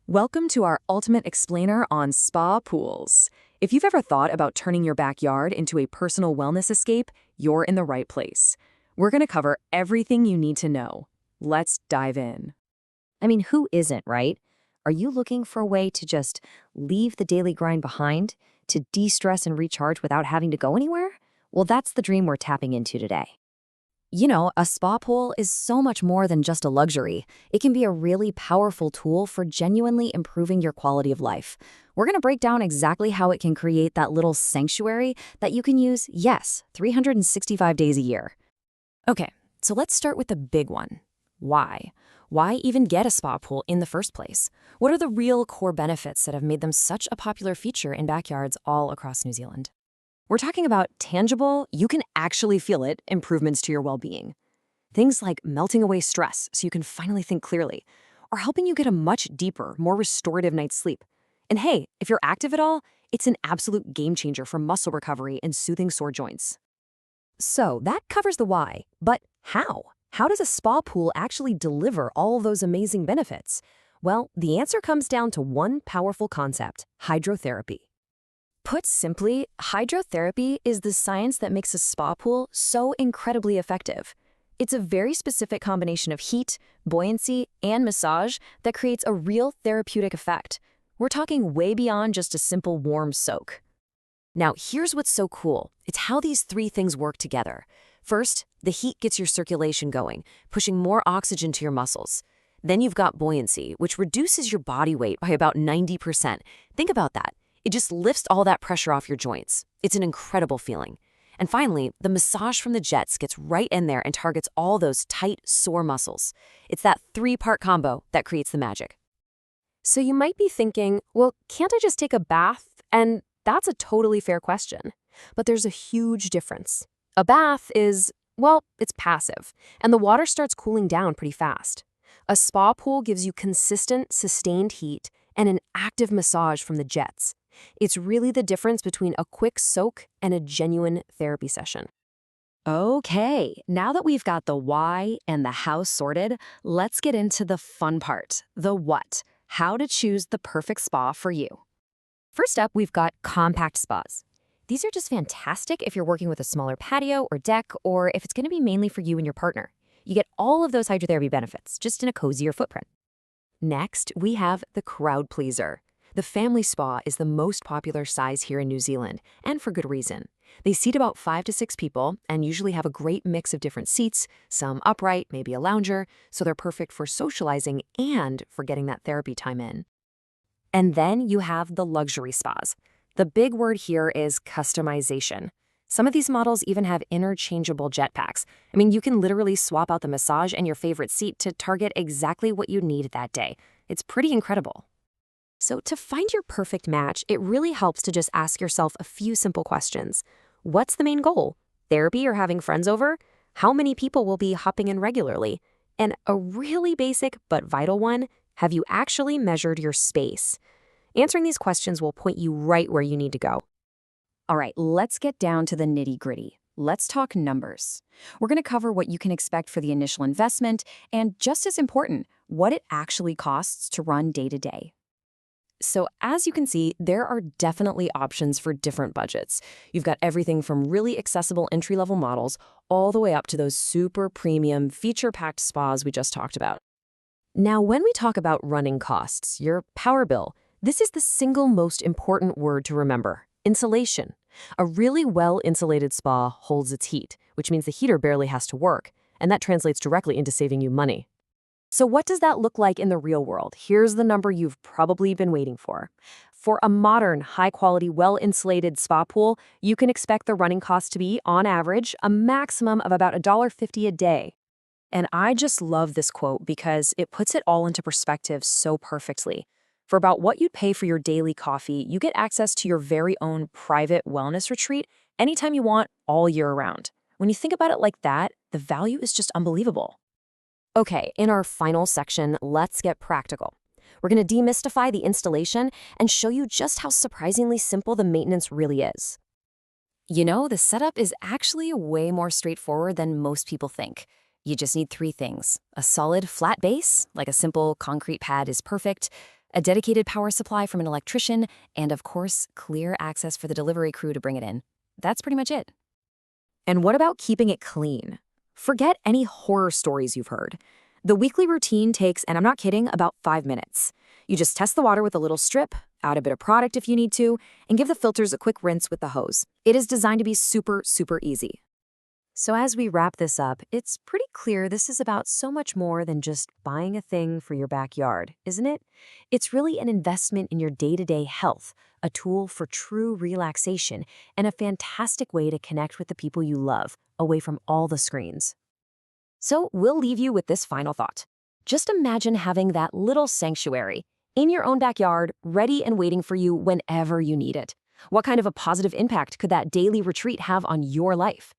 Welcome to our ultimate explainer on spa pools. If you've ever thought about turning your backyard into a personal wellness escape, you're in the right place. We're going to cover everything you need to know. Let's dive in. I mean, who isn't, right? Are you looking for a way to just leave the daily grind behind, to de-stress and recharge without having to go anywhere? Well, that's the dream we're tapping into today. You know, a spa pool is so much more than just a luxury. It can be a really powerful tool for genuinely improving your quality of life. We're going to break down exactly how it can create that little sanctuary that you can use, yes, 365 days a year. Okay, so let's start with the big one. Why? Why even get a spa pool in the first place? What are the real core benefits that have made them such a popular feature in backyards all across New Zealand? We're talking about tangible, you can actually feel it, improvements to your well-being. Things like melting away stress so you can finally think clearly, or helping you get a much deeper, more restorative night's sleep. And hey, if you're active at all, it's an absolute game changer for muscle recovery and soothing sore joints. So that covers the why, but how? How does a spa pool actually deliver all those amazing benefits? Well, the answer comes down to one powerful concept: hydrotherapy. Put simply, hydrotherapy is the science that makes a spa pool so incredibly effective. It's a very specific combination of heat, buoyancy, and massage that creates a real therapeutic effect. We're talking way beyond just a simple warm soak. Now, here's what's so cool. It's how these three things work together. First, the heat gets your circulation going, pushing more oxygen to your muscles. Then you've got buoyancy, which reduces your body weight by about 90%. Think about that. It just lifts all that pressure off your joints. It's an incredible feeling. And finally, the massage from the jets gets right in there and targets all those tight, sore muscles. It's that three-part combo that creates the magic. So you might be thinking, well, can't I just take a bath? And that's a totally fair question. But there's a huge difference. A bath is, well, it's passive, and the water starts cooling down pretty fast. A spa pool gives you consistent, sustained heat and an active massage from the jets. It's really the difference between a quick soak and a genuine therapy session. Okay, now that we've got the why and the how sorted, let's get into the fun part, the what, how to choose the perfect spa for you. First up, we've got compact spas. These are just fantastic if you're working with a smaller patio or deck, or if it's going to be mainly for you and your partner. You get all of those hydrotherapy benefits, just in a cozier footprint. Next, we have the crowd pleaser. The family spa is the most popular size here in New Zealand, and for good reason. They seat about 5 to 6 people and usually have a great mix of different seats, some upright, maybe a lounger, so they're perfect for socializing and for getting that therapy time in. And then you have the luxury spas. The big word here is customization. Some of these models even have interchangeable jetpacks. I mean, you can literally swap out the massage and your favorite seat to target exactly what you need that day. It's pretty incredible. So to find your perfect match, it really helps to just ask yourself a few simple questions. What's the main goal? Therapy or having friends over? How many people will be hopping in regularly? And a really basic but vital one, have you actually measured your space? Answering these questions will point you right where you need to go. All right, let's get down to the nitty-gritty. Let's talk numbers. We're going to cover what you can expect for the initial investment and, just as important, what it actually costs to run day to day. So as you can see, there are definitely options for different budgets. You've got everything from really accessible entry-level models all the way up to those super premium, feature-packed spas we just talked about. Now, when we talk about running costs, your power bill, this is the single most important word to remember: insulation. A really well-insulated spa holds its heat, which means the heater barely has to work, and that translates directly into saving you money. So what does that look like in the real world? Here's the number you've probably been waiting for. For a modern, high-quality, well-insulated spa pool, you can expect the running cost to be, on average, a maximum of about $1.50 a day. And I just love this quote because it puts it all into perspective so perfectly. For about what you'd pay for your daily coffee, you get access to your very own private wellness retreat anytime you want, all year round. When you think about it like that, the value is just unbelievable. Okay, in our final section, let's get practical. We're going to demystify the installation and show you just how surprisingly simple the maintenance really is. You know, the setup is actually way more straightforward than most people think. You just need 3 things. A solid flat base, like a simple concrete pad is perfect. a dedicated power supply from an electrician, and of course, clear access for the delivery crew to bring it in. That's pretty much it. And what about keeping it clean? Forget any horror stories you've heard. The weekly routine takes, and I'm not kidding, about 5 minutes. You just test the water with a little strip, add a bit of product if you need to, and give the filters a quick rinse with the hose. It is designed to be super, super easy. So as we wrap this up, it's pretty clear this is about so much more than just buying a thing for your backyard, isn't it? It's really an investment in your day-to-day health, a tool for true relaxation, and a fantastic way to connect with the people you love, away from all the screens. So we'll leave you with this final thought. Just imagine having that little sanctuary in your own backyard, ready and waiting for you whenever you need it. What kind of a positive impact could that daily retreat have on your life?